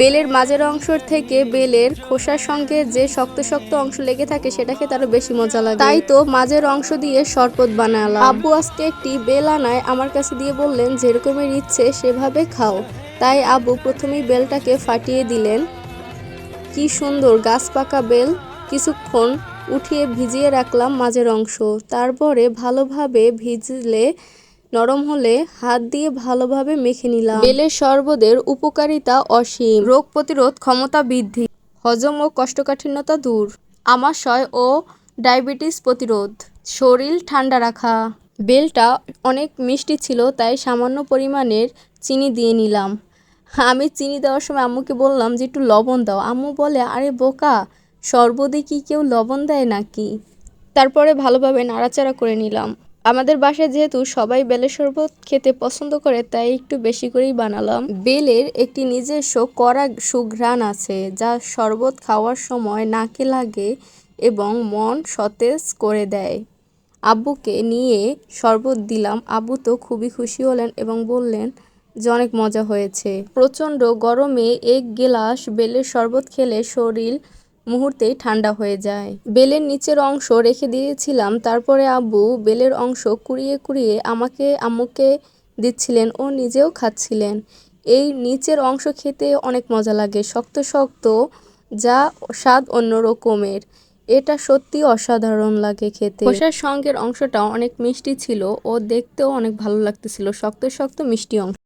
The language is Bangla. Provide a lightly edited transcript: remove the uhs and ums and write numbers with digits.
বেলের মাঝের অংশ থেকে বেলের খোসার সঙ্গে যে শক্ত শক্ত অংশ লেগে থাকে সেটা খেতে আরো বেশি মজা লাগে। তাই তো মাঝের অংশ দিয়ে শরবত বানালাম। আব্বু আজকে একটি বেল আনায় আমার কাছে দিয়ে বললেন যেরকমের ইচ্ছে সেভাবে খাও। তাই আব্বু প্রথমেই বেলটাকে ফাটিয়ে দিলেন। কি সুন্দর গাছ পাকা বেল। কিছুক্ষণ উঠিয়ে ভিজিয়ে রাখলাম মাঝের অংশ। তারপরে ভালোভাবে ভিজলে নরম হলে হাত দিয়ে ভালোভাবে মেখে নিলাম। বেলের শরবতের উপকারিতা অসীম। রোগ প্রতিরোধ ক্ষমতা বৃদ্ধি, হজম ও কোষ্ঠকাঠিন্যতা দূর, আমাশয় ও ডায়াবেটিস প্রতিরোধ, শরীর ঠান্ডা রাখা। বেলটা অনেক মিষ্টি ছিল তাই সামান্য পরিমাণের চিনি দিয়ে নিলাম। আমি চিনি দেওয়ার সময় আম্মুকে বললাম যে একটু লবণ দাও। আম্মু বলে আরে বোকা, শরবতে কি কেউ লবণ দেয় নাকি। তারপরে ভালোভাবে নাড়াচাড়া করে নিলাম। আমাদের বাসায় যেহেতু সবাই বেলের শরবত খেতে পছন্দ করে তাই একটু বেশি করেই বানালাম। বেলের একটি নিজস্ব কড়া সুঘ্রাণ আছে যা শরবত খাওয়ার সময় নাকে লাগে এবং মন সতেজ করে দেয়। আব্বুকে নিয়ে শরবত দিলাম। আব্বু তো খুবই খুশি হলেন এবং বললেন যে অনেক মজা হয়েছে। প্রচণ্ড গরমে এক গ্লাস বেলের শরবত খেলে শরীর মুহূর্তেই ঠান্ডা হয়ে যায়। বেলের নিচের অংশ রেখে দিয়েছিলাম। তারপরে আব্বু বেলের অংশ কুড়িয়ে কুড়িয়ে আম্মুকে দিচ্ছিলেন ও নিজেও খাচ্ছিলেন। এই নিচের অংশ খেতে অনেক মজা লাগে, শক্ত শক্ত, যা স্বাদ অন্য রকমের। এটা সত্যি অসাধারণ লাগে খেতে। খোসার সঙ্গের অংশটা অনেক মিষ্টি ছিল ও দেখতেও অনেক ভালো লাগতেছিল, শক্ত শক্ত মিষ্টি অংশ।